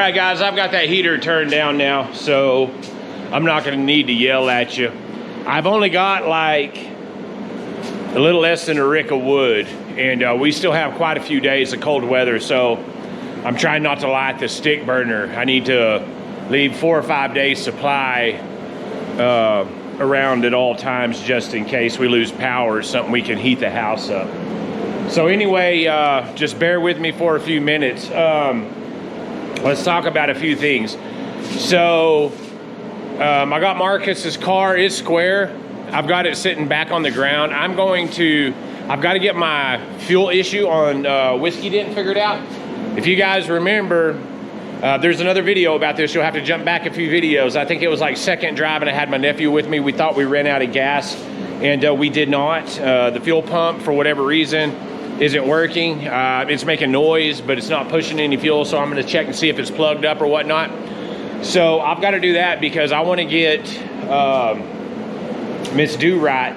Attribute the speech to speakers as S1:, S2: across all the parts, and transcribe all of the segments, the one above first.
S1: right, guys, I've got that heater turned down now, so I'm not gonna need to yell at you. I've only got like a little less than a rick of wood, and we still have quite a few days of cold weather, so I'm trying not to light the stick burner. I need to leave 4 or 5 days supply around at all times, just in case we lose power or something, we can heat the house up. So anyway, just bear with me for a few minutes. Let's talk about a few things. So I got Marcus's car. It's square. I've got it sitting back on the ground. I've got to get my fuel issue on Whiskey Dent figured out. If you guys remember, there's another video about this. You'll have to jump back a few videos. I think it was like second drive, and I had my nephew with me. We thought we ran out of gas, and we did not. The fuel pump, for whatever reason, isn't working. It's making noise, but it's not pushing any fuel, so I'm gonna check and see if it's plugged up or whatnot. So I've got to do that because I want to get Miss DoRight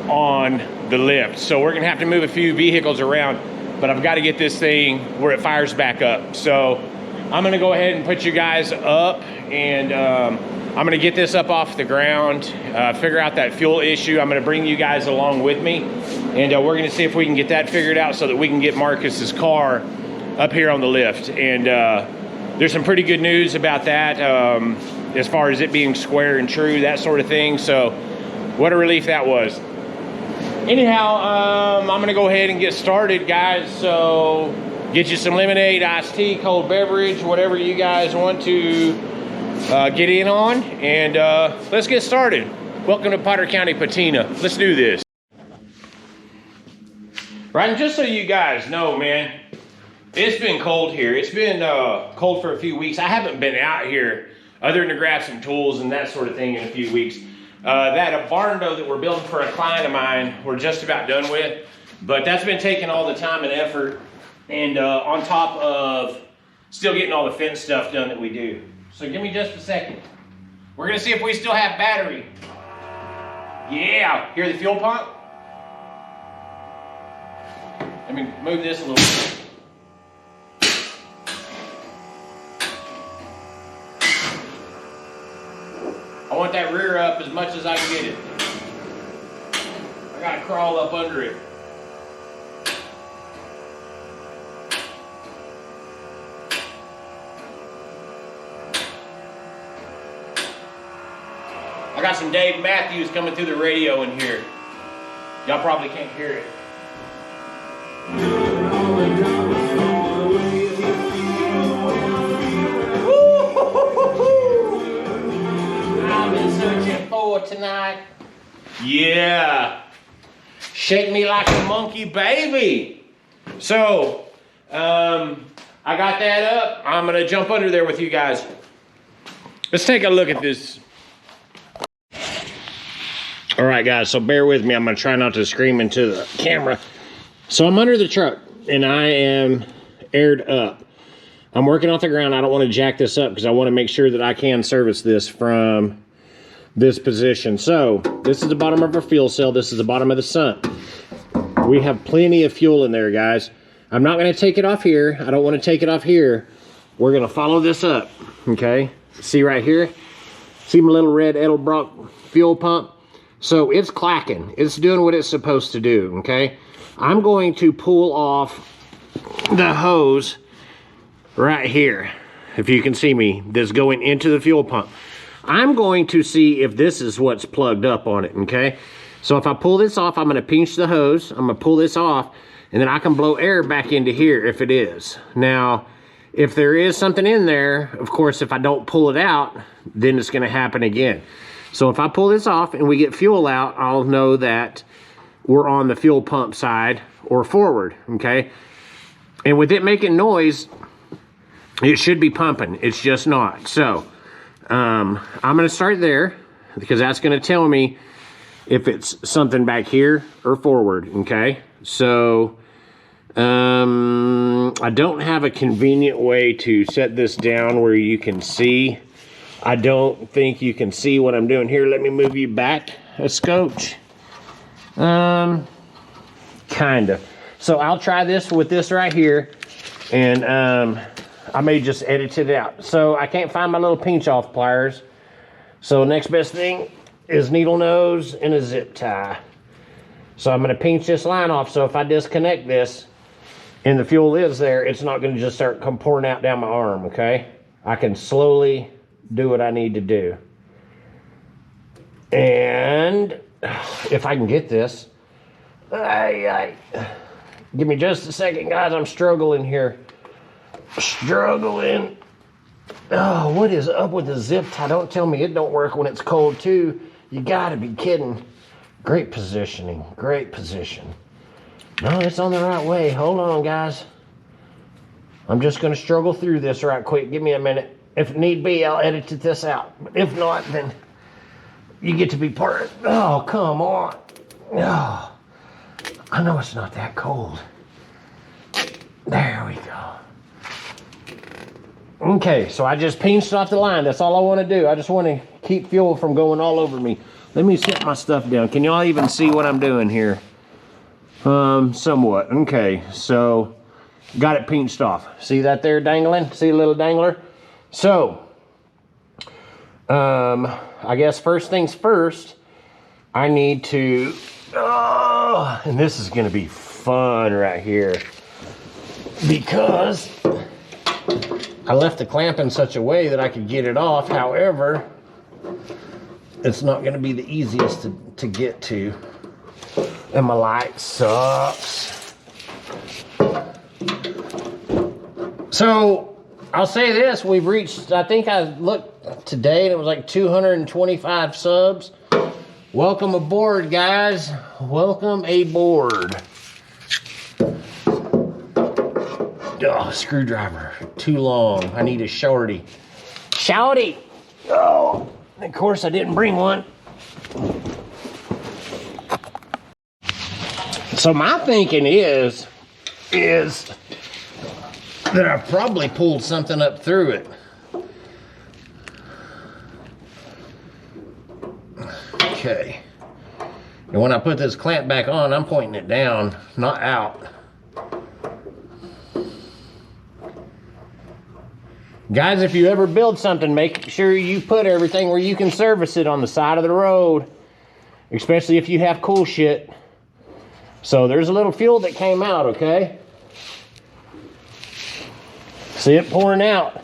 S1: on the lift. So we're gonna have to move a few vehicles around, but I've got to get this thing where it fires back up. So I'm gonna go ahead and put you guys up, and I'm gonna get this up off the ground, figure out that fuel issue. I'm gonna bring you guys along with me, and we're gonna see if we can get that figured out so that we can get Marcus's car up here on the lift. And there's some pretty good news about that, as far as it being square and true, that sort of thing. So what a relief that was. Anyhow, I'm gonna go ahead and get started, guys. So get you some lemonade, iced tea, cold beverage, whatever you guys want to get in on, and let's get started. Welcome to Potter County Patina. Let's do this. Right, and just so you guys know, man, it's been cold here. It's been cold for a few weeks. I haven't been out here other than to grab some tools and that sort of thing in a few weeks. That barn door that we're building for a client of mine, we're just about done with, but that's been taking all the time and effort, and on top of still getting all the fence stuff done that we do. So give me just a second. We're gonna see if we still have battery. Yeah, hear the fuel pump? Let me move this a little bit. I want that rear up as much as I can get it. I gotta crawl up under it. I got some Dave Matthews coming through the radio in here. Y'all probably can't hear it. I've been searching for tonight. Yeah. Shake me like a monkey, baby. So, I got that up. I'm gonna jump under there with you guys. Let's take a look at this. All right, guys, so bear with me. I'm gonna try not to scream into the camera. So I'm under the truck, and I am aired up. I'm working off the ground. I don't want to jack this up because I want to make sure that I can service this from this position. So this is the bottom of our fuel cell. This is the bottom of the sump. We have plenty of fuel in there, guys. I'm not going to take it off here. I don't want to take it off here. We're going to follow this up, okay? See right here? See my little red Edelbrock fuel pump? So it's clacking. It's doing what it's supposed to do, okay? I'm going to pull off the hose right here. If you can see me, that's going into the fuel pump. I'm going to see if this is what's plugged up on it, okay? So if I pull this off, I'm gonna pinch the hose, I'm gonna pull this off, and then I can blow air back into here if it is. Now, if there is something in there, of course, if I don't pull it out, then it's gonna happen again. So if I pull this off and we get fuel out, I'll know that we're on the fuel pump side or forward, okay? And with it making noise, it should be pumping. It's just not. So I'm gonna start there because that's gonna tell me if it's something back here or forward, okay? So I don't have a convenient way to set this down where you can see. I don't think you can see what I'm doing here. Let me move you back a scotch. Kind of. So I'll try this with this right here, and I may just edit it out. So I can't find my little pinch off pliers. So next best thing is needle nose and a zip tie. So I'm gonna pinch this line off, so if I disconnect this and the fuel is there, it's not gonna just start pouring out down my arm, okay? I can slowly do what I need to do. And if I can get this, give me just a second, guys, I'm struggling here. Struggling. Oh, what is up with the zip tie? Don't tell me it don't work when it's cold too. You gotta be kidding. Great positioning, great position. No, it's on the right way. Hold on, guys. I'm just gonna struggle through this right quick. Give me a minute. If need be, I'll edit this out. But if not, then you get to be part of it. Oh, come on. Oh, I know it's not that cold. There we go. Okay, so I just pinched off the line. That's all I want to do. I just want to keep fuel from going all over me. Let me set my stuff down. Can y'all even see what I'm doing here? Somewhat. Okay, so got it pinched off. See that there dangling? See a little dangler? So, I guess first things first, I need to, and this is going to be fun right here, because I left the clamp in such a way that I could get it off. However, it's not going to be the easiest to get to. And my light sucks. So, I'll say this. We've reached, I think I looked today and it was like 225 subs. Welcome aboard, guys. Welcome aboard. Oh, screwdriver, too long. I need a shorty. Shorty! Oh, of course I didn't bring one. So my thinking is that I probably pulled something up through it. Okay. And when I put this clamp back on, I'm pointing it down, not out. Guys, if you ever build something, make sure you put everything where you can service it on the side of the road, especially if you have cool shit. So there's a little fuel that came out, okay? See it pouring out.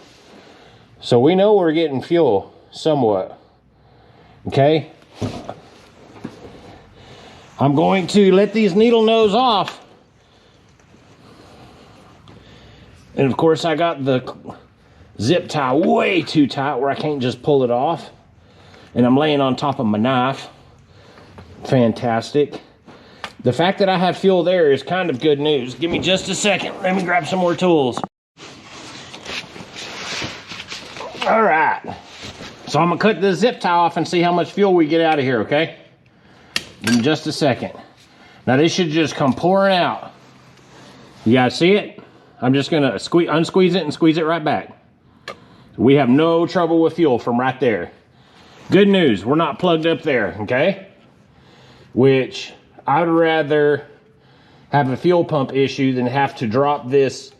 S1: So we know we're getting fuel somewhat, okay? I'm going to let these needle nose off. And of course I got the zip tie way too tight where I can't just pull it off. And I'm laying on top of my knife. Fantastic. The fact that I have fuel there is kind of good news. Give me just a second. Let me grab some more tools. All right. So I'm gonna cut this zip tie off and see how much fuel we get out of here, okay? Give me just a second. Now this should just come pouring out. You guys see it? I'm just gonna unsqueeze it and squeeze it right back. We have no trouble with fuel from right there. Good news, we're not plugged up there, okay? Which I'd rather have a fuel pump issue than have to drop this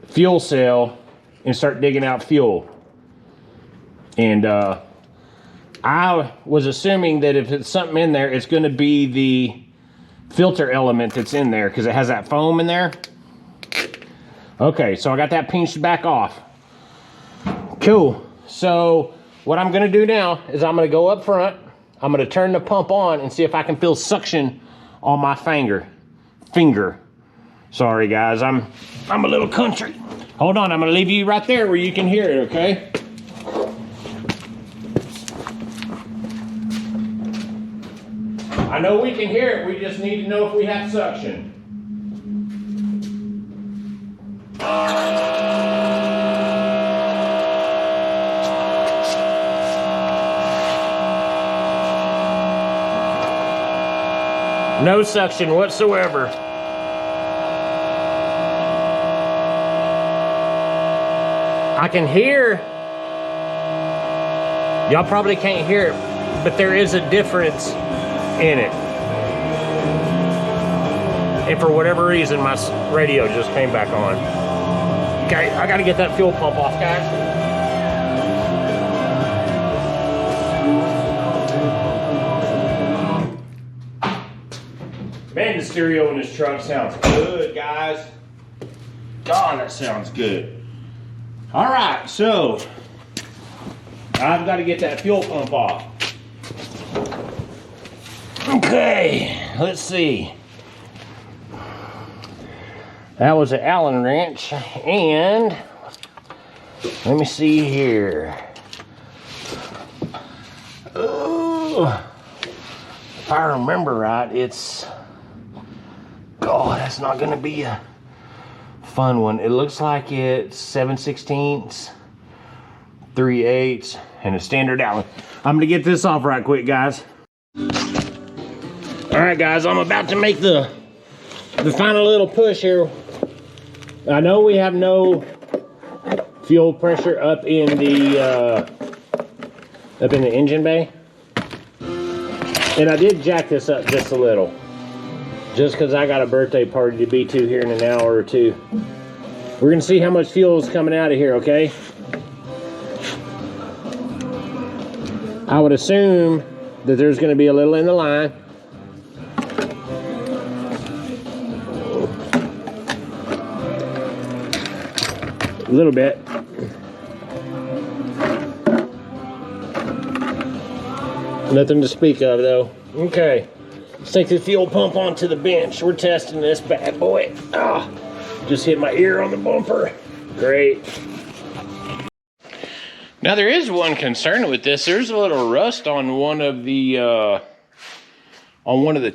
S1: fuel cell and start digging out fuel. And I was assuming that if it's something in there, it's gonna be the filter element that's in there because it has that foam in there. Okay, so I got that pinched back off. Cool. So what I'm gonna do now is I'm gonna go up front, I'm gonna turn the pump on and see if I can feel suction on my finger. Sorry guys, I'm a little country. Hold on, I'm gonna leave you right there where you can hear it, okay? I know we can hear it, we just need to know if we have suction. No suction whatsoever. I can hear, y'all probably can't hear it, but there is a difference in it. And for whatever reason, my radio just came back on. Okay, I gotta get that fuel pump off, guys. Man, the stereo in this truck sounds good, guys. God, that sounds good. All right, so I've got to get that fuel pump off. Okay, let's see. That was an Allen wrench, and let me see here. Oh, if I remember right, it's, God, that's not gonna be a fun one. It looks like it's 7/16, 3/8, and a standard Allen. I'm gonna get this off right quick, guys. All right, guys, I'm about to make the final little push here. I know we have no fuel pressure up in the engine bay, and I did jack this up just a little, just because I got a birthday party to be to here in an hour or two. We're gonna see how much fuel is coming out of here, okay? I would assume that there's gonna be a little in the line. A little bit. Nothing to speak of though. Okay, let's take the fuel pump onto the bench. We're testing this bad boy. Ah, just hit my ear on the bumper. Great. Now there is one concern with this. There's a little rust on one of the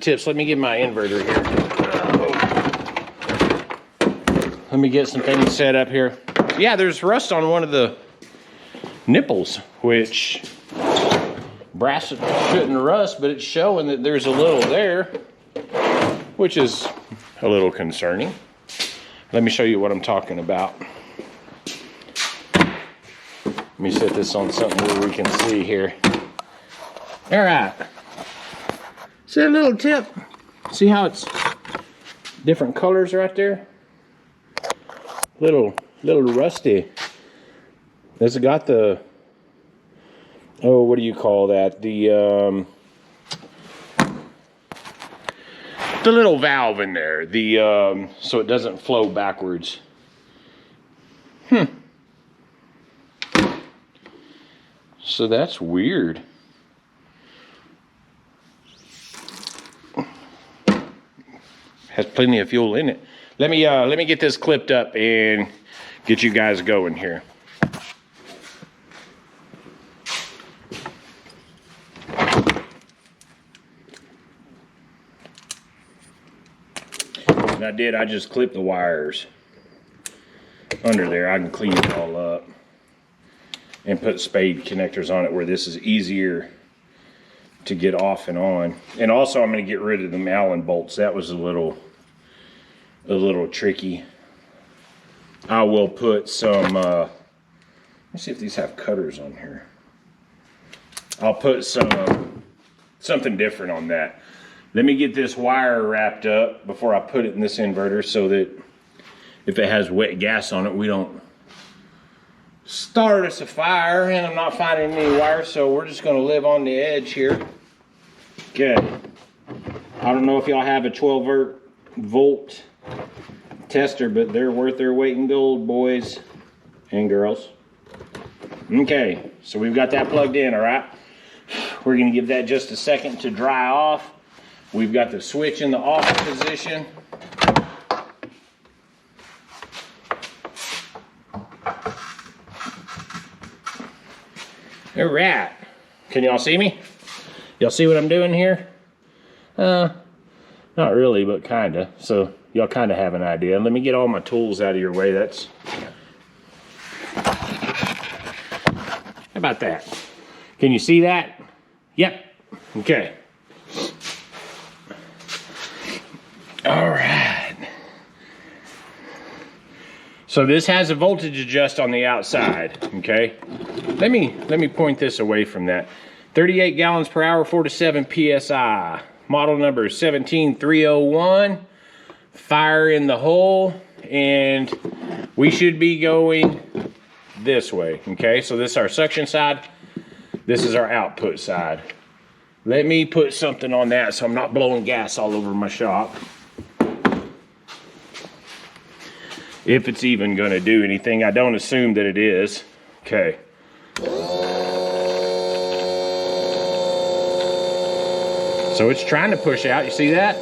S1: tips. Let me get my inverter here. Let me get some things set up here. Yeah, there's rust on one of the nipples, which brass shouldn't rust, but it's showing that there's a little there, which is a little concerning. Let me show you what I'm talking about. Let me set this on something where we can see here. All right. See that little tip? See how it's different colors right there? Little rusty. It's got the, oh, what do you call that? The little valve in there. The so it doesn't flow backwards. So that's weird. Has plenty of fuel in it. Let me get this clipped up and get you guys going here. And I just clipped the wires under there. I can clean it all up and put spade connectors on it where this is easier to get off and on. And also I'm going to get rid of the Allen bolts. That was a little tricky. I will put some, let me see if these have cutters on here. I'll put some, something different on that. Let me get this wire wrapped up before I put it in this inverter so that if it has wet gas on it, we don't start us a fire. And I'm not finding any wire, so we're just gonna live on the edge here. Okay. I don't know if y'all have a 12-volt tester, but they're worth their weight in gold, boys and girls. Okay, so we've got that plugged in, all right? We're gonna give that just a second to dry off. We've got the switch in the off position. All right, can y'all see me? Y'all see what I'm doing here? Not really, but kinda. So y'all kinda have an idea. Let me get all my tools out of your way. That's, how about that? Can you see that? Yep, okay. All right. So this has a voltage adjust on the outside, okay? Let me point this away from that. 38 gallons per hour, 4 to 7 PSI. Model number 17301. Fire in the hole. and we should be going this way. Okay, so this is our suction side, this is our output side. Let me put something on that so I'm not blowing gas all over my shop, if it's even going to do anything. I don't assume that it is. Okay, so it's trying to push out, you see that?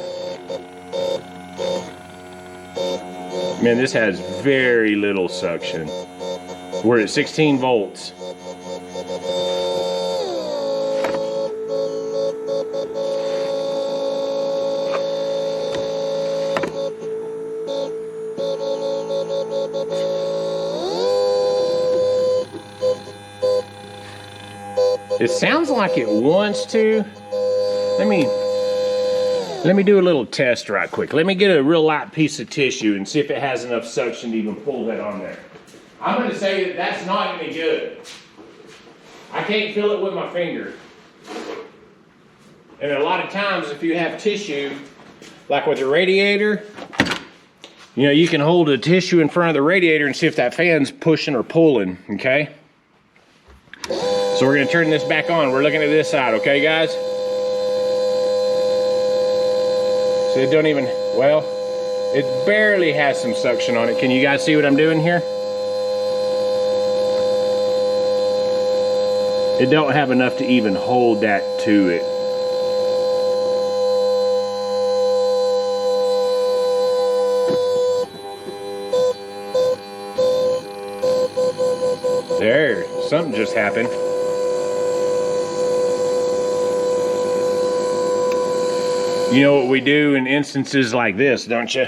S1: Man, this has very little suction. We're at 16 volts. It sounds like it wants to. Let me do a little test right quick. Let me get a real light piece of tissue and see if it has enough suction to even pull that on there. I'm going to say that that's not any good. I can't feel it with my finger. And a lot of times if you have tissue, like with the radiator, you know, you can hold a tissue in front of the radiator and see if that fan's pushing or pulling, okay? So we're going to turn this back on. We're looking at this side, okay, guys? So it don't even, well, it barely has some suction on it. Can you guys see what I'm doing here? It don't have enough to even hold that to it. There, something just happened. You know what we do in instances like this, don't you?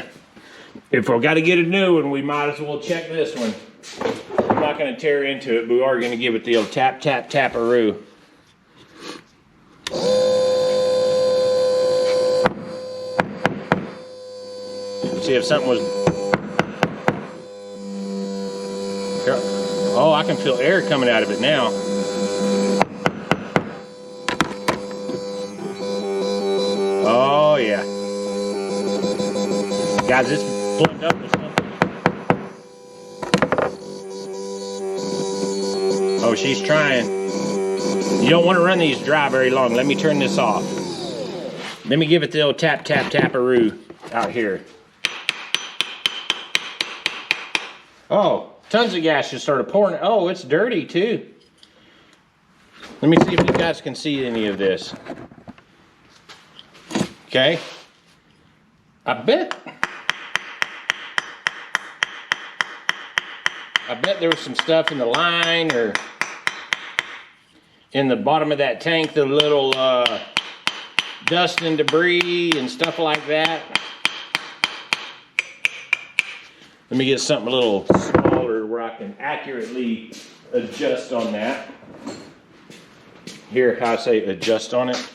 S1: If we've got to get a new one, we might as well check this one. I'm not going to tear into it, but we are going to give it the old tap, tap, tap-a-roo. See if something was... Oh, I can feel air coming out of it now. Oh, yeah. Guys, it's plugged up with something. Oh, she's trying. You don't want to run these dry very long. Let me turn this off. Let me give it the old tap, tap, tap-a-roo out here. Oh, tons of gas just started pouring. Oh, it's dirty too. Let me see if you guys can see any of this. Okay. I bet there was some stuff in the line or in the bottom of that tank, the little dust and debris and stuff like that. Let me get something a little smaller where I can accurately adjust on that. Here, how I say adjust on it.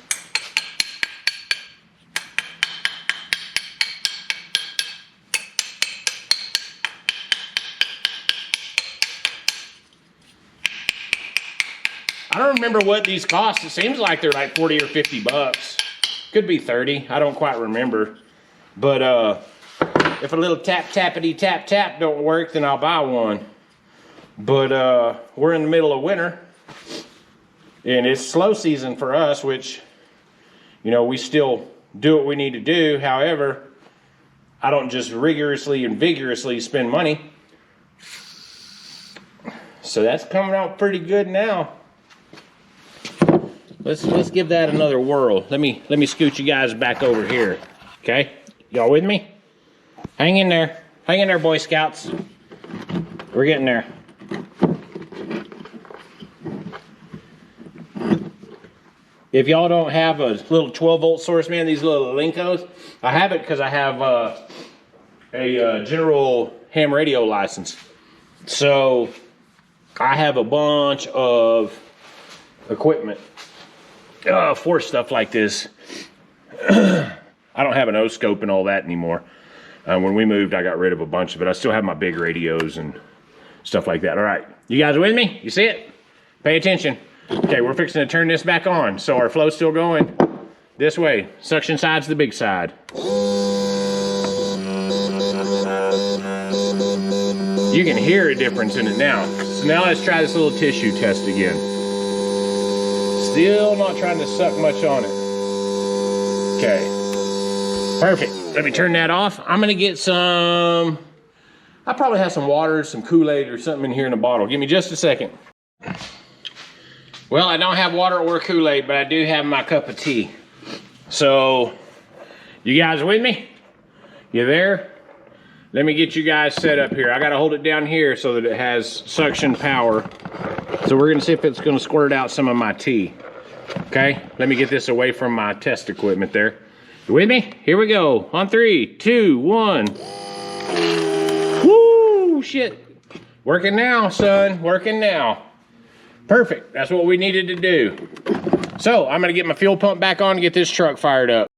S1: I don't remember what these cost. It seems like they're like 40 or 50 bucks. Could be 30. I don't quite remember. But if a little tap, tappity, tap, tap don't work, then I'll buy one. But we're in the middle of winter. And it's slow season for us, which, you know, we still do what we need to do. However, I don't just rigorously and vigorously spend money. So that's coming out pretty good now. Let's give that another whirl. Let me scoot you guys back over here. Okay? Y'all with me? Hang in there. Hang in there, Boy Scouts. We're getting there. If y'all don't have a little 12-volt source, man, these little Linkos, I have it because I have a general ham radio license. So I have a bunch of equipment for stuff like this. I don't have an O-scope and all that anymore. When we moved, I got rid of a bunch of it. I still have my big radios and stuff like that. All right, you guys with me? You see it? Pay attention. Okay, we're fixing to turn this back on. So our flow's still going this way. Suction side's the big side. You can hear a difference in it now. So now let's try this little tissue test again. Still not trying to suck much on it. Okay, perfect. Let me turn that off. I'm gonna get some, I probably have some water, some Kool-Aid or something in here in a bottle. Give me just a second. Well, I don't have water or Kool-Aid, but I do have my cup of tea. So, you guys with me? You there? Let me get you guys set up here. I gotta hold it down here so that it has suction power. So we're gonna see if it's gonna squirt out some of my tea. Okay, let me get this away from my test equipment there. You with me? Here we go. On 3, 2, 1. Woo, shit. Working now, son, working now. Perfect, that's what we needed to do. So I'm gonna get my fuel pump back on and get this truck fired up.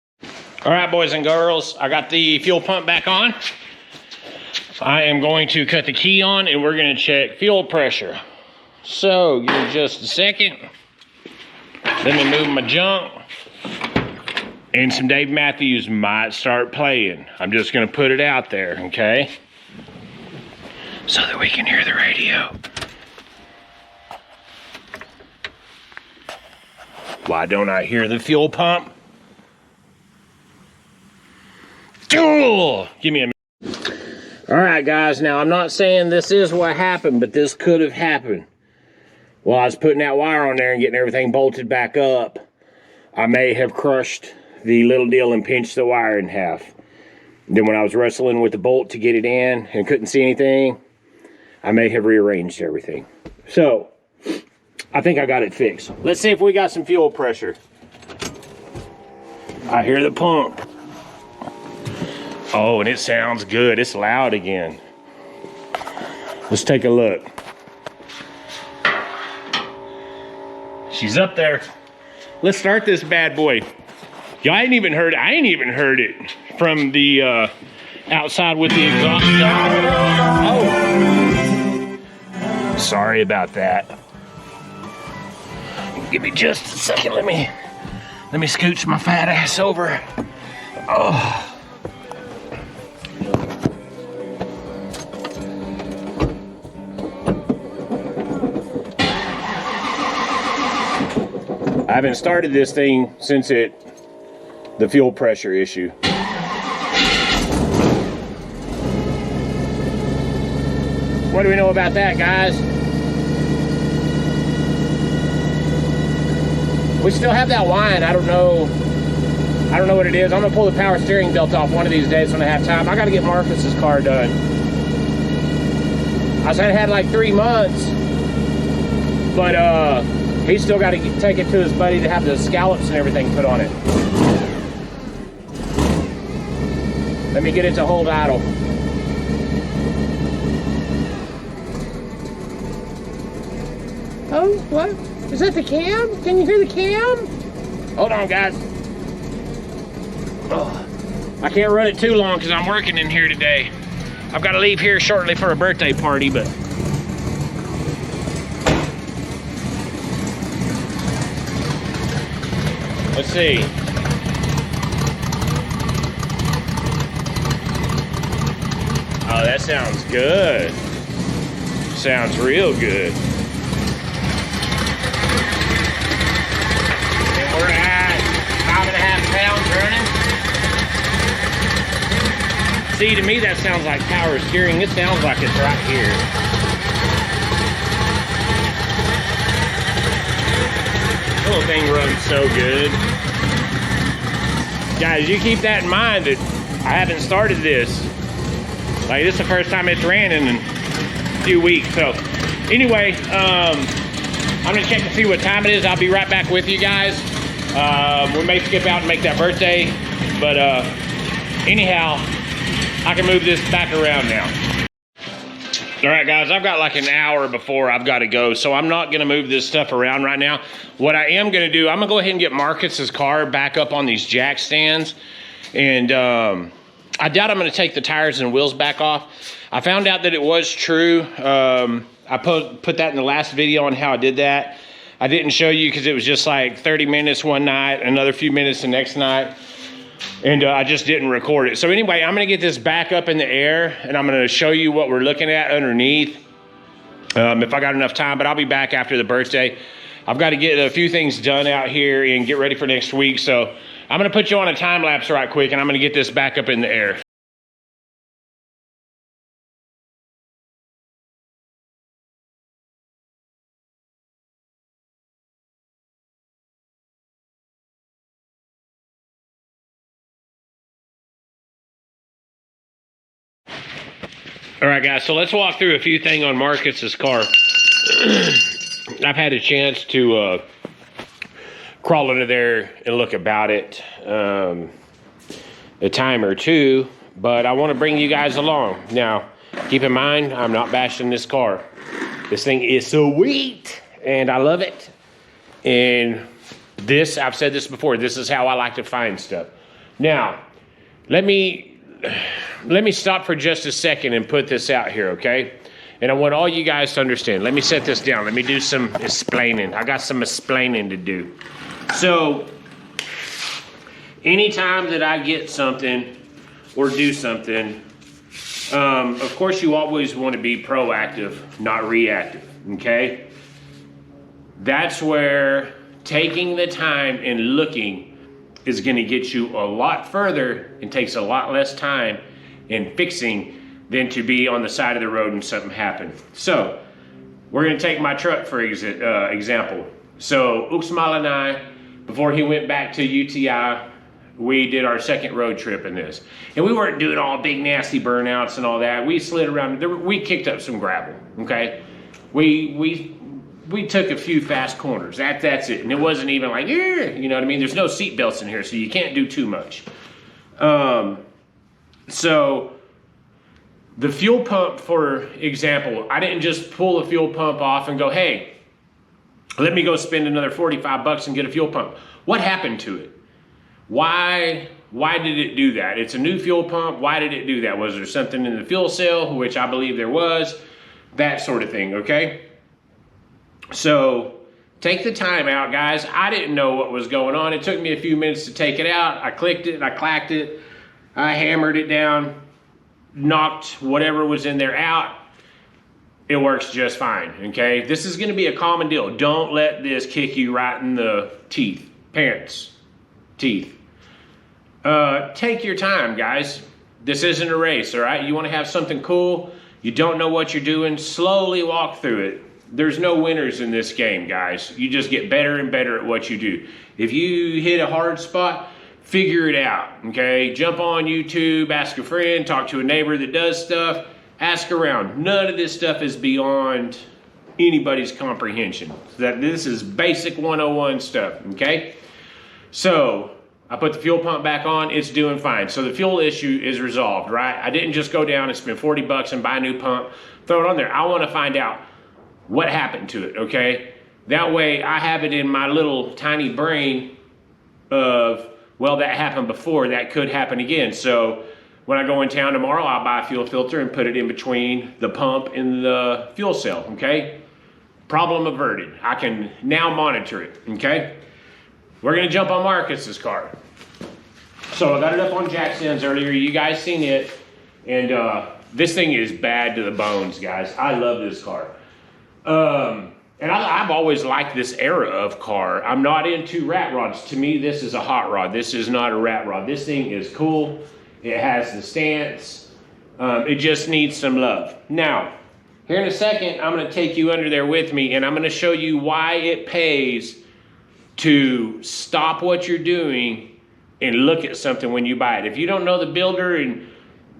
S1: All right, boys and girls, I got the fuel pump back on. I am going to cut the key on and we're gonna check fuel pressure. So, give me just a second. Let me move my junk. And some Dave Matthews might start playing. I'm just gonna put it out there, okay? So that we can hear the radio. Why don't I hear the fuel pump? Give me a minute. All right, guys, now I'm not saying this is what happened, but this could have happened. While I was putting that wire on there and getting everything bolted back up, I may have crushed the little deal and pinched the wire in half. Then when I was wrestling with the bolt to get it in and couldn't see anything, I may have rearranged everything. So, I think I got it fixed. Let's see if we got some fuel pressure. I hear the pump. Oh, and it sounds good. It's loud again. Let's take a look. She's up there. Let's start this bad boy. Y'all ain't even heard it. I ain't even heard it from the outside with the exhaust on. Oh. Sorry about that. Give me just a second. Let me scooch my fat ass over. Oh. I haven't started this thing since the fuel pressure issue. What do we know about that, guys? We still have that whine. I don't know what it is. I'm gonna pull the power steering belt off one of these days when I have time. I gotta get Marcus's car done. I said it had like 3 months, but he's still got to take it to his buddy to have the scallops and everything put on it. Let me get it to hold idle. Oh, what? Is that the cam? Can you hear the cam? Hold on, guys. Oh, I can't run it too long because I'm working in here today. I've got to leave here shortly for a birthday party, but... Let's see. Oh, that sounds good. Sounds real good. And we're at 5.5 pounds running. See, to me that sounds like power steering. It sounds like it's right here. The little thing runs so good. Guys, you keep that in mind that I haven't started this. Like, this is the first time it's ran in a few weeks. So, anyway, I'm gonna check to see what time it is. I'll be right back with you guys. We may skip out and make that birthday, but anyhow, I can move this back around now. All right, guys, I've got like an hour before I've got to go, so I'm not gonna move this stuff around right now. What I am gonna do, I'm gonna go ahead and get Marcus's car back up on these jack stands, and I doubt I'm gonna take the tires and wheels back off. I found out that it was true. I put that in the last video on how I did that. I didn't show you because it was just like 30 minutes one night, another few minutes the next night. and I just didn't record it. So anyway, I'm gonna get this back up in the air, and I'm gonna show you what we're looking at underneath, if I got enough time, but I'll be back after the birthday. I've got to get a few things done out here and get ready for next week. So I'm gonna put you on a time lapse right quick, and I'm gonna get this back up in the air. All right, guys, so let's walk through a few things on Marcus's car. I've had a chance to crawl under there and look about it a time or two, but I want to bring you guys along. Now, keep in mind, I'm not bashing this car. This thing is sweet, and I love it. And this, I've said this before, this is how I like to find stuff. Now, let me stop for just a second and put this out here, okay? And I want all you guys to understand. Let me set this down. Let me do some explaining. I got some explaining to do. So, anytime that I get something or do something, of course you always want to be proactive, not reactive, okay? That's where taking the time and looking is going to get you a lot further and takes a lot less time in fixing than to be on the side of the road and something happened. So we're going to take my truck for example. So Uxmal and I, before he went back to UTI, we did our second road trip in this. And we weren't doing all big nasty burnouts and all that. We slid around, we kicked up some gravel, okay? We took a few fast corners. That's it. And it wasn't even like, you know what I mean? There's no seat belts in here, so you can't do too much. So the fuel pump, for example, I didn't just pull the fuel pump off and go, hey, let me go spend another 45 bucks and get a fuel pump. What happened to it? Why did it do that? It's a new fuel pump. Why did it do that? Was there something in the fuel cell, which I believe there was? That sort of thing, okay? So take the time out, guys. I didn't know what was going on. It took me a few minutes to take it out. I clicked it, I clacked it, I hammered it down, knocked whatever was in there out. It works just fine, okay? This is gonna be a common deal. Don't let this kick you right in the teeth, parents, teeth. Take your time, guys. This isn't a race, all right? You wanna have something cool, you don't know what you're doing, slowly walk through it. There's no winners in this game, guys. You just get better and better at what you do. If you hit a hard spot, figure it out, okay? Jump on YouTube, ask a friend, talk to a neighbor that does stuff, ask around. None of this stuff is beyond anybody's comprehension. This is basic 101 stuff, okay? So, I put the fuel pump back on, it's doing fine. So the fuel issue is resolved, right? I didn't just go down and spend 40 bucks and buy a new pump, throw it on there. I wanna find out what happened to it, okay? That way I have it in my little tiny brain of, well, that happened before, that could happen again. So when I go in town tomorrow, I'll buy a fuel filter and put it in between the pump and the fuel cell, okay? Problem averted. I can now monitor it, okay? We're gonna jump on Marcus's car. So I got it up on jack stands earlier, you guys seen it, and this thing is bad to the bones, guys. I love this car. And I've always liked this era of car. I'm not into rat rods. To me, this is a hot rod. This is not a rat rod. This thing is cool. It has the stance. It just needs some love. Now, here in a second, I'm going to take you under there with me, and I'm going to show you why it pays to stop what you're doing and look at something when you buy it. If you don't know the builder and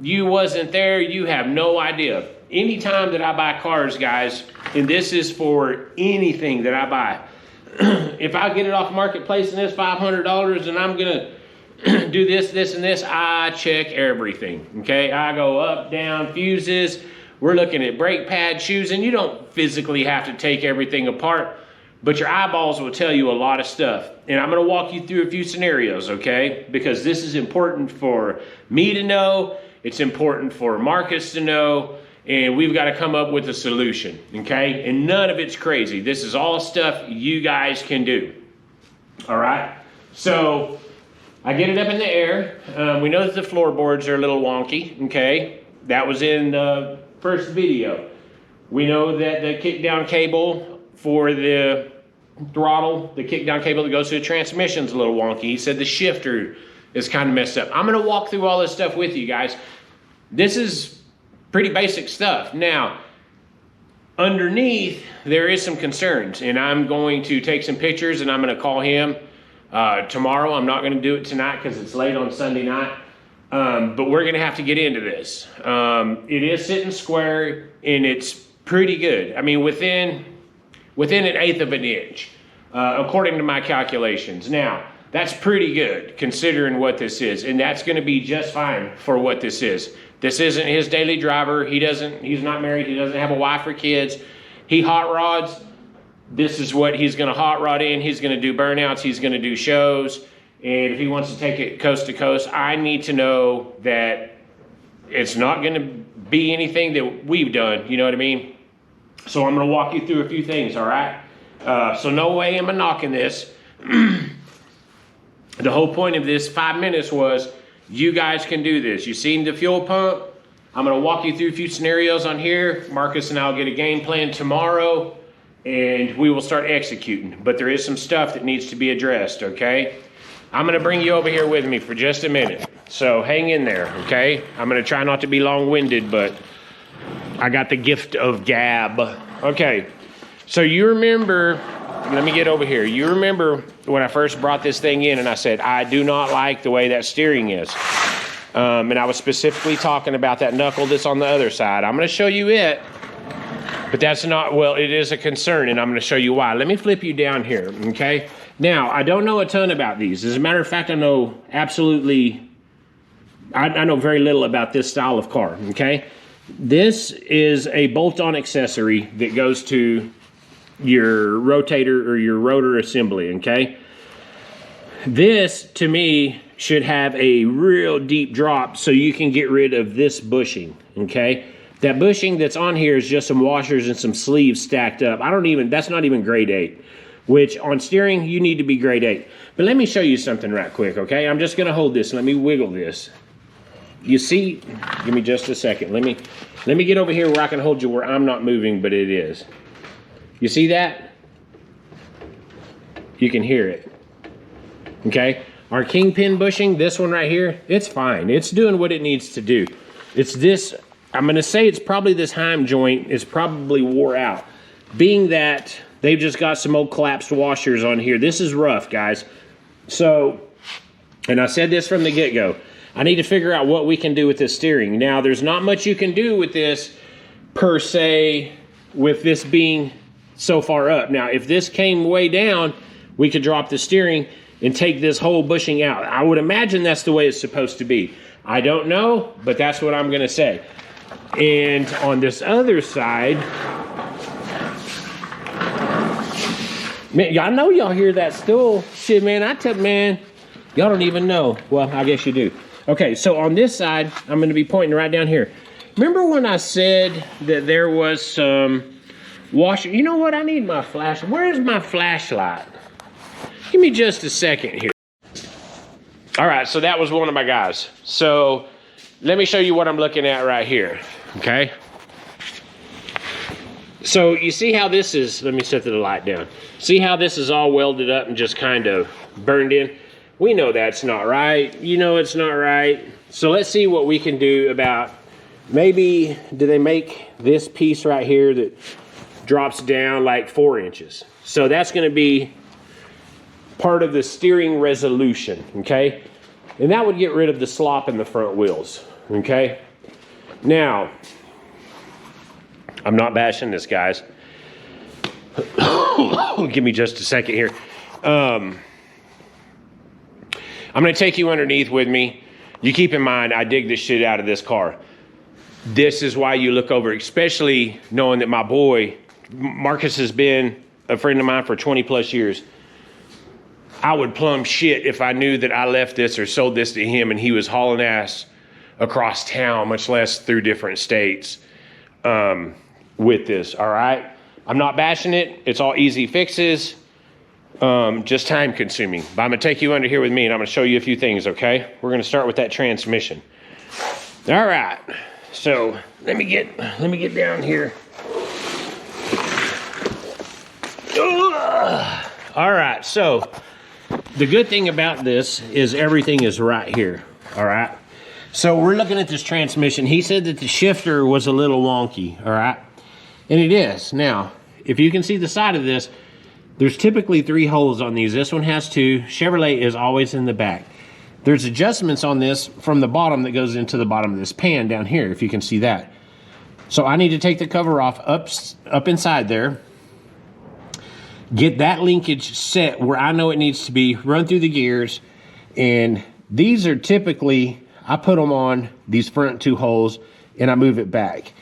S1: you wasn't there, you have no idea. Anytime that I buy cars, guys, and this is for anything that I buy, if I get it off Marketplace and it's $500 and I'm gonna do this, this, and this, I check everything, okay? I go up, down, fuses, we're looking at brake pad, shoes, and you don't physically have to take everything apart, but your eyeballs will tell you a lot of stuff. And I'm gonna walk you through a few scenarios, okay? Because this is important for me to know, it's important for Marcus to know, and we've got to come up with a solution, okay? And none of it's crazy. This is all stuff you guys can do, all right? So I get it up in the air. We know that the floorboards are a little wonky, okay? That was in the first video. We know that the kick down cable for the throttle, the kick down cable that goes to the transmission is a little wonky. He said the shifter is kind of messed up. I'm gonna walk through all this stuff with you guys. This is pretty basic stuff. Now, underneath, there is some concerns, and I'm going to take some pictures and I'm gonna call him tomorrow. I'm not gonna do it tonight because it's late on Sunday night, but we're gonna have to get into this. It is sitting square and it's pretty good. I mean, within 1/8 of an inch, according to my calculations. Now, that's pretty good considering what this is, and that's gonna be just fine for what this is. This isn't his daily driver. He's not married. He doesn't have a wife or kids. He hot rods. This is what he's gonna hot rod in. He's gonna do burnouts. He's gonna do shows. And if he wants to take it coast to coast, I need to know that it's not gonna be anything that we've done. You know what I mean? So I'm gonna walk you through a few things, all right? So no way am I knocking this. The whole point of this 5 minutes was, you guys can do this. You've seen the fuel pump. I'm gonna walk you through a few scenarios on here. Marcus and I'll get a game plan tomorrow and we will start executing. But there is some stuff that needs to be addressed, okay? I'm gonna bring you over here with me for just a minute. So hang in there, okay? I'm gonna try not to be long-winded, but I got the gift of gab. Okay, so you remember, let me get over here. You remember when I first brought this thing in and I said, I do not like the way that steering is. And I was specifically talking about that knuckle that's on the other side. I'm gonna show you it, but that's not, well, it is a concern and I'm gonna show you why. Let me flip you down here, okay? Now, I don't know a ton about these. As a matter of fact, I know absolutely, I know very little about this style of car, okay? This is a bolt-on accessory that goes to your rotator or your rotor assembly, okay? This, to me, should have a real deep drop so you can get rid of this bushing, okay? That bushing that's on here is just some washers and some sleeves stacked up. That's not even grade 8, which on steering, you need to be grade 8. But let me show you something right quick, okay? I'm just gonna hold this. Let me wiggle this. You see, give me just a second. Let me get over here where I can hold you where I'm not moving, but it is. You see that? You can hear it. Okay? Our kingpin bushing, this one right here, it's fine. It's doing what it needs to do. It's this, I'm gonna say it's probably this heim joint is probably wore out. Being that they've just got some old collapsed washers on here. This is rough, guys. So, and I said this from the get-go, I need to figure out what we can do with this steering. Now, there's not much you can do with this per se, with this being so far up. Now, if this came way down, we could drop the steering and take this whole bushing out. I would imagine that's the way it's supposed to be. I don't know, but that's what I'm gonna say. And on this other side, man, I know y'all hear that still. Shit, man, man, y'all don't even know. Well, I guess you do. Okay, so on this side, I'm gonna be pointing right down here. Remember when I said that there was some washer? You know what, I need my flashlight. Where's my flashlight? Give me just a second here. All right, so that was one of my guys. So let me show you what I'm looking at right here, okay? So you see how this is, let me set the light down. See how this is all welded up and just kind of burned in? We know that's not right. You know it's not right. So let's see what we can do about, maybe, do they make this piece right here that drops down like 4 inches? So that's gonna be part of the steering resolution, okay? And that would get rid of the slop in the front wheels, okay? Now, I'm not bashing this, guys. Give me just a second here. I'm gonna take you underneath with me. You keep in mind, I dig the shit out of this car. This is why you look over, especially knowing that my boy, Marcus, has been a friend of mine for 20 plus years. I would plumb shit if I knew that I left this or sold this to him and he was hauling ass across town, much less through different states with this, all right? I'm not bashing it. It's all easy fixes. just time consuming. But I'm gonna take you under here with me and I'm gonna show you a few things, okay? We're gonna start with that transmission. All right, so let me get down here. All right, so the good thing about this is everything is right here, all right? So we're looking at this transmission. He said that the shifter was a little wonky, all right? And it is. Now, if you can see the side of this, there's typically 3 holes on these. This one has 2. Chevrolet is always in the back. There's adjustments on this from the bottom that goes into the bottom of this pan down here, if you can see that. So I need to take the cover off up inside there, get that linkage set where I know it needs to be, run through the gears, and these are typically, I put them on these front 2 holes and I move it back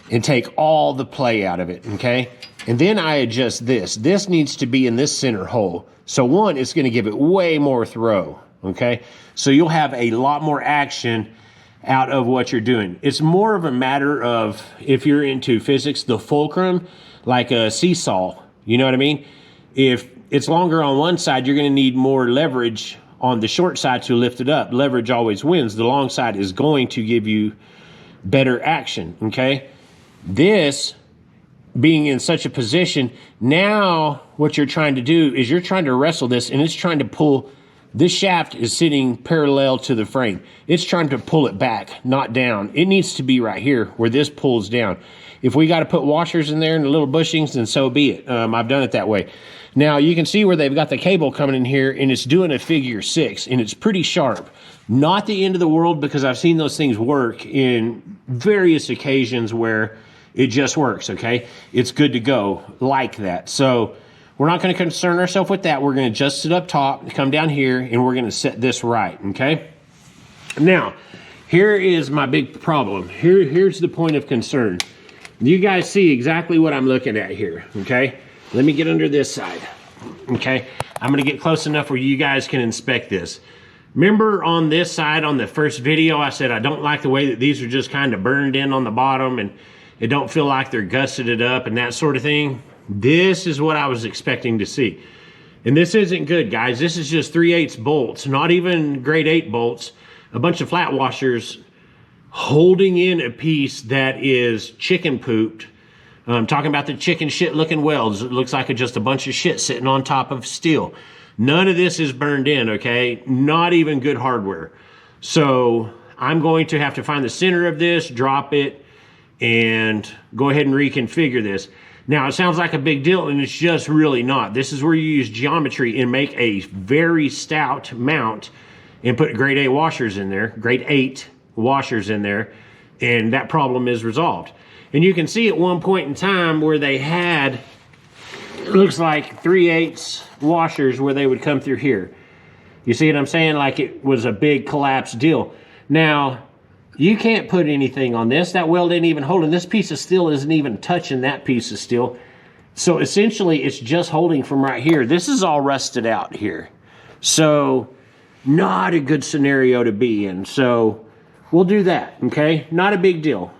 S1: and take all the play out of it, okay? And then I adjust this. This needs to be in this center hole. So one, it's gonna give it way more throw, okay? So you'll have a lot more action out of what you're doing. It's more of a matter of, if you're into physics, the fulcrum, like a seesaw, you know what I mean? If it's longer on one side, you're gonna need more leverage on the short side to lift it up. Leverage always wins. The long side is going to give you better action, okay? This being in such a position, now what you're trying to do is you're trying to wrestle this, and it's trying to pull. This shaft is sitting parallel to the frame. It's trying to pull it back, not down. It needs to be right here where this pulls down. If we got to put washers in there and the little bushings, then so be it. I've done it that way. Now you can see where they've got the cable coming in here, and it's doing a figure 6, and it's pretty sharp. Not the end of the world, because I've seen those things work in various occasions where it just works, okay? It's good to go like that. So we're not going to concern ourselves with that. We're going to adjust it up top, come down here, and we're going to set this right, okay? Now, here is my big problem. Here's the point of concern. You guys see exactly what I'm looking at here, okay? Let me get under this side, okay? I'm going to get close enough where you guys can inspect this. Remember on this side, on the first video, I said I don't like the way that these are just kind of burned in on the bottom, and it don't feel like they're gusseted it up and that sort of thing. This is what I was expecting to see. And this isn't good, guys. This is just 3/8 bolts, not even grade 8 bolts. A bunch of flat washers holding in a piece that is chicken pooped. I'm talking about the chicken shit looking welds. It looks like just a bunch of shit sitting on top of steel. None of this is burned in, okay? Not even good hardware. So I'm going to have to find the center of this, drop it, and go ahead and reconfigure this. Now, it sounds like a big deal, and it's just really not. This is where you use geometry and make a very stout mount and put grade 8 washers in there, grade 8 washers in there, and that problem is resolved. And you can see at one point in time where they had, it looks like 3/8 washers where they would come through here. You see what I'm saying? Like it was a big collapsed deal. Now, you can't put anything on this. That weld ain't even holding. This piece of steel isn't even touching that piece of steel. So essentially, it's just holding from right here. This is all rusted out here. So not a good scenario to be in. So we'll do that, okay? Not a big deal.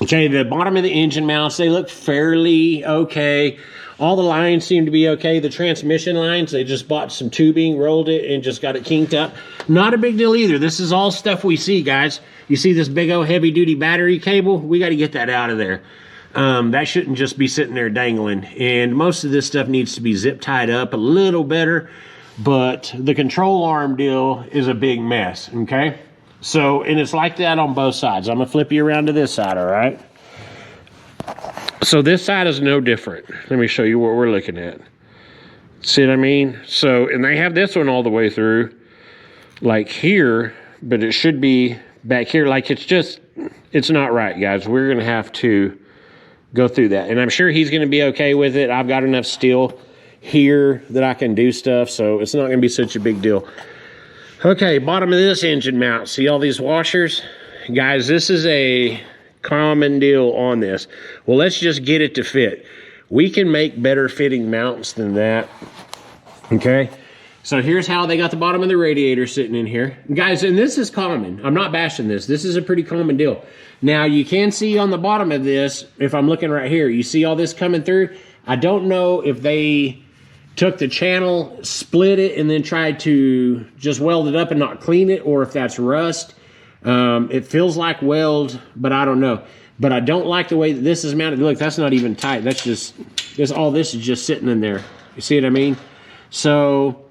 S1: Okay, the bottom of the engine mounts, they look fairly okay. All the lines seem to be okay. The transmission lines, they just bought some tubing, rolled it, and just got it kinked up. Not a big deal either. This is all stuff we see, guys. You see this big old heavy-duty battery cable? We got to get that out of there. That shouldn't just be sitting there dangling. And most of this stuff needs to be zip-tied up a little better. But the control arm deal is a big mess, okay? So, and it's like that on both sides. I'm going to flip you around to this side, all right? So this side is no different. Let me show you what we're looking at. See what I mean? So, and they have this one all the way through, like here, but it should be back here. Like it's not right, guys. We're going to have to go through that. And I'm sure he's going to be okay with it. I've got enough steel here that I can do stuff, so it's not going to be such a big deal. Okay, bottom of this engine mount. See all these washers? Guys, this is a common deal on this. Well, let's just get it to fit. We can make better fitting mounts than that. Okay, so here's how they got the bottom of the radiator sitting in here. Guys, and this is common. I'm not bashing this. This is a pretty common deal. Now, you can see on the bottom of this, if I'm looking right here, you see all this coming through? I don't know if they took the channel, split it, and then tried to just weld it up and not clean it, or if that's rust. It feels like weld, but I don't know. But I don't like the way that this is mounted. Look, that's not even tight. That's just, all this is just sitting in there. You see what I mean? So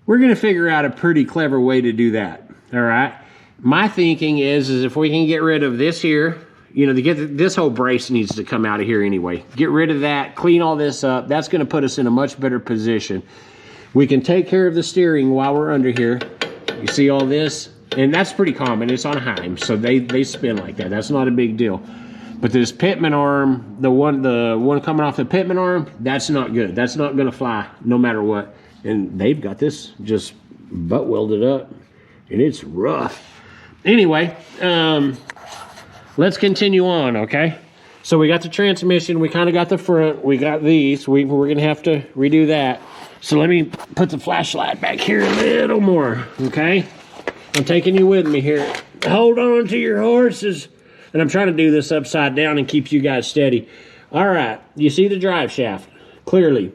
S1: we're going to figure out a pretty clever way to do that. All right. My thinking is if we can get rid of this here, you know, this whole brace needs to come out of here anyway. Get rid of that, clean all this up. That's going to put us in a much better position. We can take care of the steering while we're under here. You see all this? And that's pretty common. It's on Heim, so they spin like that. That's not a big deal. But this pitman arm, the one coming off the pitman arm, that's not good. That's not going to fly no matter what. And they've got this just butt welded up, and it's rough. Anyway, let's continue on, okay? So we got the transmission. We kind of got the front. We got these. We're going to have to redo that. So let me put the flashlight back here a little more, okay? I'm taking you with me here. Hold on to your horses. And I'm trying to do this upside down and keep you guys steady. All right, you see the drive shaft, clearly.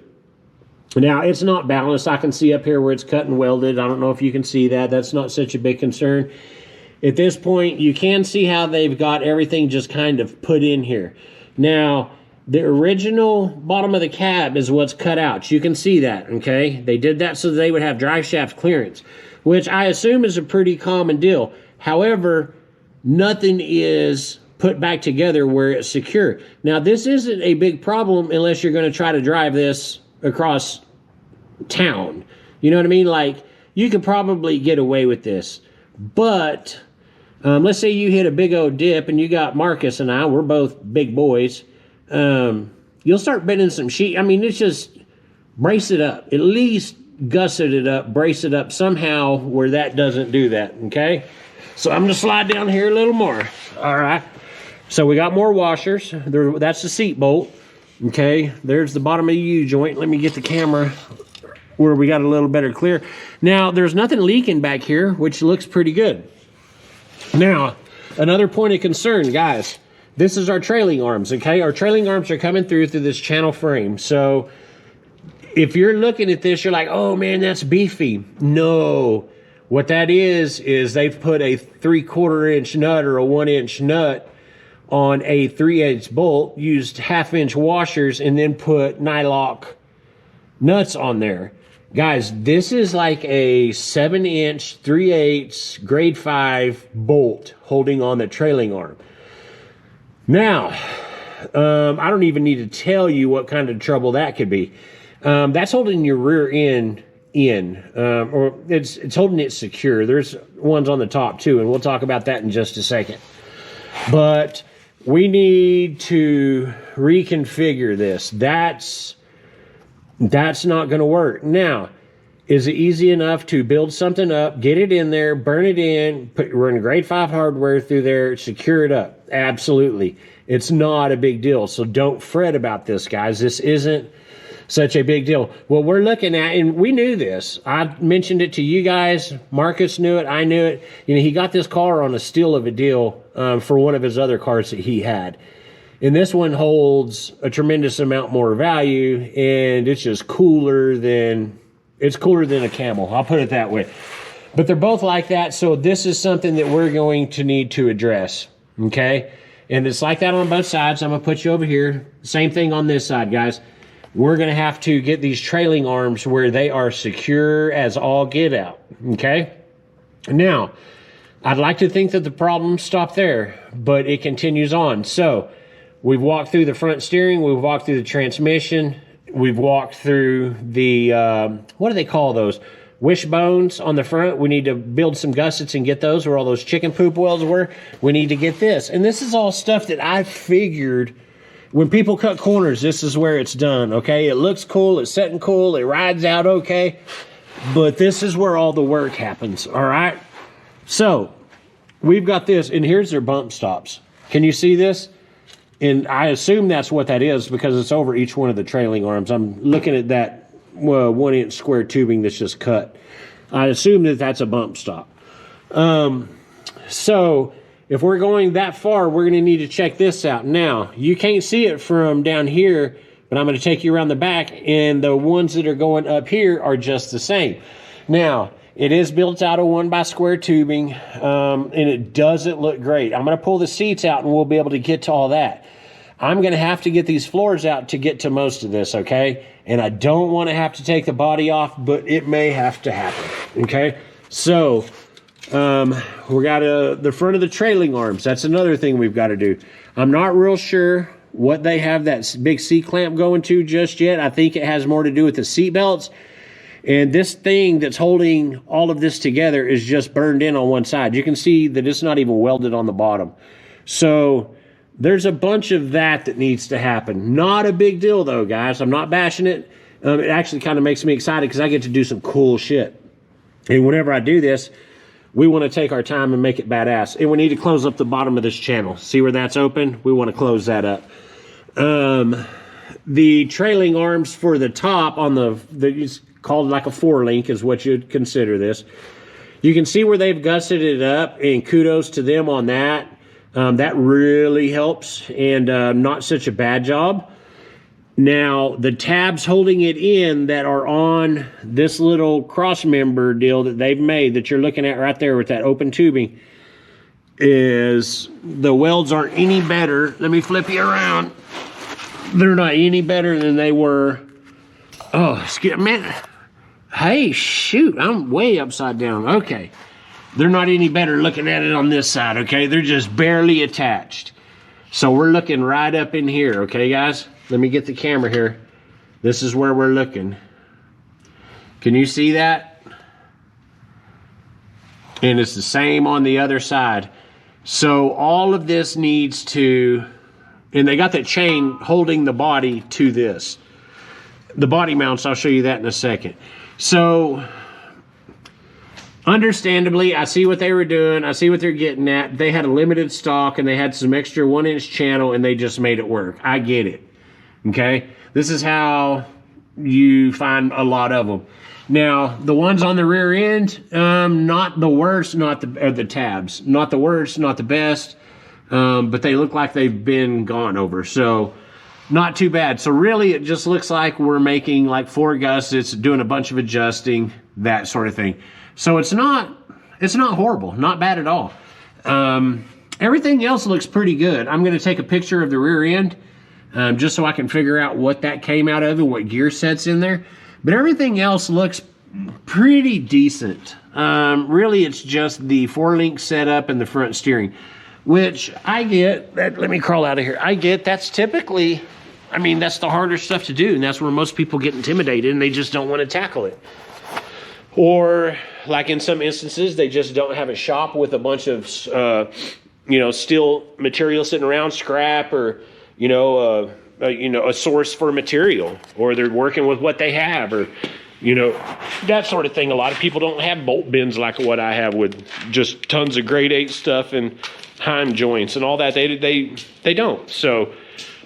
S1: Now, it's not balanced. I can see up here where it's cut and welded. I don't know if you can see that. That's not such a big concern. At this point, you can see how they've got everything just kind of put in here. Now, the original bottom of the cab is what's cut out. You can see that, okay? They did that so they would have drive shaft clearance, which I assume is a pretty common deal. However, nothing is put back together where it's secure. Now, this isn't a big problem unless you're going to try to drive this across town. You know what I mean? Like, you could probably get away with this. But let's say you hit a big old dip, and you got Marcus and I, we're both big boys. You'll start bending some sheet. I mean, it's just brace it up. At least gusset it up, brace it up somehow where that doesn't do that, okay? So I'm going to slide down here a little more. All right. So we got more washers. That's the seat bolt. Okay. There's the bottom of the U-joint. Let me get the camera where we got a little better clear. Now, there's nothing leaking back here, which looks pretty good. Now, another point of concern, guys. This is our trailing arms, okay? Our trailing arms are coming through this channel frame. So if you're looking at this, you're like, oh, man, that's beefy. No. What that is they've put a 3/4 inch nut or a 1 inch nut on a 3/8 bolt, used 1/2 inch washers, and then put nylock nuts on there. Guys, this is like a 7 inch 3/8 grade 5 bolt holding on the trailing arm. Now, I don't even need to tell you what kind of trouble that could be. That's holding your rear end in, or it's holding it secure. There's ones on the top too, and we'll talk about that in just a second. But we need to reconfigure this. That's not going to work. Now, is it easy enough to build something up, get it in there, burn it in, run grade 5 hardware through there, secure it up? Absolutely. It's not a big deal. So don't fret about this, guys. This isn't such a big deal. What we're looking at, and we knew this. I mentioned it to you guys. Marcus knew it. I knew it. You know, he got this car on a steal of a deal for one of his other cars that he had. And this one holds a tremendous amount more value, and it's just cooler than a Camel. I'll put it that way. But they're both like that, so this is something that we're going to need to address, okay? And it's like that on both sides. I'm going to put you over here. Same thing on this side, guys. We're going to have to get these trailing arms where they are secure as all get out, okay? Now, I'd like to think that the problems stop there, but it continues on. So, we've walked through the front steering, we've walked through the transmission, we've walked through the, what do they call those? Wishbones on the front. We need to build some gussets and get those where all those chicken poop wells were. We need to get this. And this is all stuff that I figured when people cut corners, this is where it's done, okay? It looks cool, it's setting cool, it rides out okay, but this is where all the work happens, all right? So, we've got this, and here's their bump stops. Can you see this? And I assume that's what that is because it's over each one of the trailing arms. I'm looking at that 1 inch square tubing that's just cut. I assume that that's a bump stop. So if we're going that far, we're going to need to check this out. Now, you can't see it from down here, but I'm going to take you around the back, and the ones that are going up here are just the same. Now, it is built out of 1x square tubing, and it doesn't look great. I'm going to pull the seats out, and we'll be able to get to all that. I'm going to have to get these floors out to get to most of this, okay? And I don't want to have to take the body off, but it may have to happen, okay? So, we got the front of the trailing arms. That's another thing we've got to do. I'm not real sure what they have that big C-clamp going to just yet. I think it has more to do with the seat belts. And this thing that's holding all of this together is just burned in on one side. You can see that it's not even welded on the bottom. So there's a bunch of that needs to happen. Not a big deal though, guys. I'm not bashing it. It actually kind of makes me excited because I get to do some cool shit. And whenever I do this, we want to take our time and make it badass. And we need to close up the bottom of this channel. See where that's open? We want to close that up. The trailing arms for the top on it's called like a 4-link is what you'd consider this. You can see where they've gusseted it up, and kudos to them on that. That really helps, and not such a bad job. Now, the tabs holding it in that are on this little cross member deal that they've made that you're looking at right there with that open tubing, is the welds aren't any better. Let me flip you around. They're not any better than they were. Oh, excuse me. Hey, shoot, I'm way upside down. Okay. They're not any better looking at it on this side, okay? They're just barely attached. So we're looking right up in here, okay, guys? Let me get the camera here. This is where we're looking. Can you see that? And it's the same on the other side. So all of this needs to, and they got that chain holding the body to this. The body mounts, I'll show you that in a second. So, understandably, I see what they were doing. I see what they're getting at. They had a limited stock, and they had some extra 1-inch channel, and they just made it work. I get it. Okay? This is how you find a lot of them. Now, the ones on the rear end, not the worst, the tabs. Not the worst, not the best, but they look like they've been gone over. So, not too bad. So really, it just looks like we're making like 4 gussets, doing a bunch of adjusting, that sort of thing. So it's not horrible, not bad at all. Everything else looks pretty good. I'm going to take a picture of the rear end, just so I can figure out what that came out of and what gear set's in there. But everything else looks pretty decent. Really, it's just the 4-link setup and the front steering, which I get. Let me crawl out of here. I get that's typically, I mean, that's the harder stuff to do, and that's where most people get intimidated and they just don't want to tackle it. Or, like in some instances, they just don't have a shop with a bunch of, steel material sitting around, scrap, or, a source for material, or they're working with what they have, or, that sort of thing. A lot of people don't have bolt bins like what I have with just tons of grade 8 stuff and Heim joints and all that. They don't. So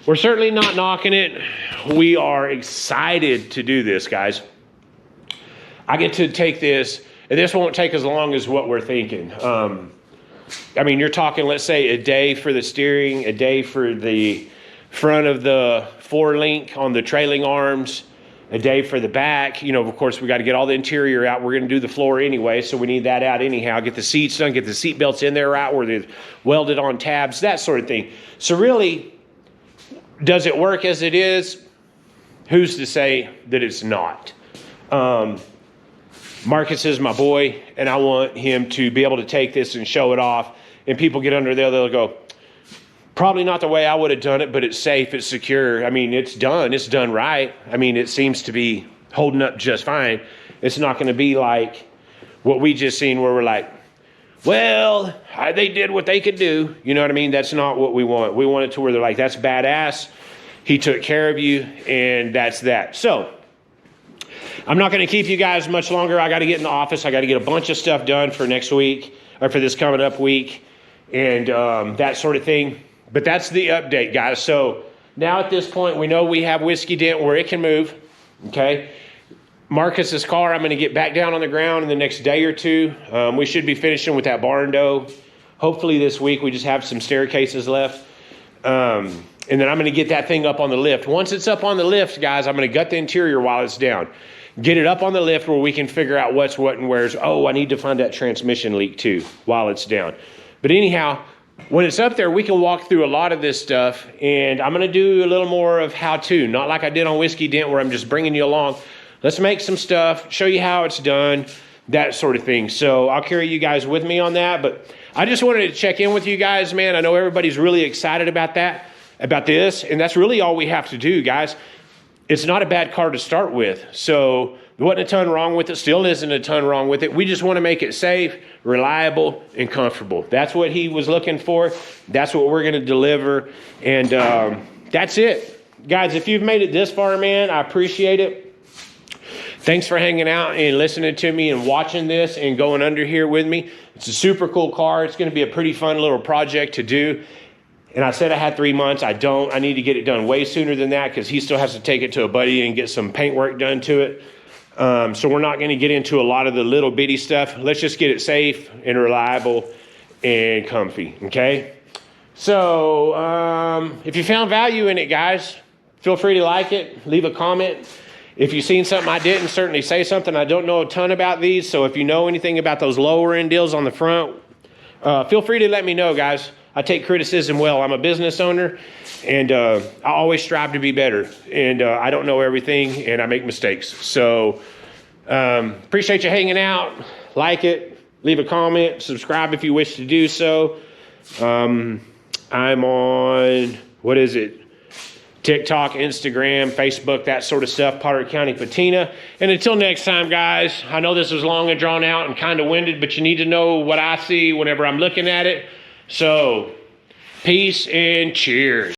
S1: we're certainly not knocking it. We are excited to do this, guys. I get to take this, and this won't take as long as what we're thinking. You're talking, let's say, a day for the steering, a day for the front of the 4-link on the trailing arms, a day for the back. Of course, we got to get all the interior out. We're going to do the floor anyway, so we need that out anyhow. Get the seats done, get the seat belts in there right where they're welded on tabs, that sort of thing. So really, does it work as it is? Who's to say that it's not? Marcus is my boy, and I want him to be able to take this and show it off. And people get under there, they'll go, probably not the way I would have done it, but it's safe, it's secure. It's done right. It seems to be holding up just fine. It's not going to be like what we just seen where we're like, well, they did what they could do. You know what I mean? That's not what we want. We want it to where they're like, that's badass. He took care of you, and that's that. So, I'm not going to keep you guys much longer. I got to get in the office. I got to get a bunch of stuff done for next week, or for this coming up week, and that sort of thing. But that's the update, guys. So now at this point, we know we have Whiskey Dent where it can move, okay? Marcus's car, I'm going to get back down on the ground in the next day or two. We should be finishing with that barn door. Hopefully this week. We just have some staircases left. And
S2: And then I'm going to get that thing up on the lift. Once it's up on the lift, guys, I'm going to gut the interior while it's down. Get it up on the lift where we can figure out what's what and where's. Oh, I need to find that transmission leak too while it's down. But anyhow, when it's up there, we can walk through a lot of this stuff. And I'm going to do a little more of how-to, not like I did on Whiskey Dent where I'm just bringing you along. Let's make some stuff, show you how it's done, that sort of thing. So I'll carry you guys with me on that. But I just wanted to check in with you guys, man. I know everybody's really excited about this. And that's really all we have to do, guys. It's not a bad car to start with. So there wasn't a ton wrong with it. Still isn't a ton wrong with it. We just want to make it safe, reliable, and comfortable. That's what he was looking for. That's what we're going to deliver. And that's it. Guys, if you've made it this far, man, I appreciate it. Thanks for hanging out and listening to me and watching this and going under here with me. It's a super cool car. It's going to be a pretty fun little project to do. And I said I had 3 months. I don't. I need to get it done way sooner than that because he still has to take it to a buddy and get some paint work done to it. So we're not going to get into a lot of the little bitty stuff. Let's just get it safe and reliable and comfy, okay? So if you found value in it, guys, feel free to like it, leave a comment. If you've seen something I didn't, certainly say something. I don't know a ton about these, so if you know anything about those lower end deals on the front, feel free to let me know, guys. I take criticism well. I'm a business owner, and I always strive to be better. And I don't know everything, and I make mistakes. So appreciate you hanging out. Like it, leave a comment, subscribe if you wish to do so. I'm on, what is it? TikTok, Instagram, Facebook, that sort of stuff, Potter County Patina. And until next time, guys, I know this was long and drawn out and kind of winded, but you need to know what I see whenever I'm looking at it. So, peace and cheers.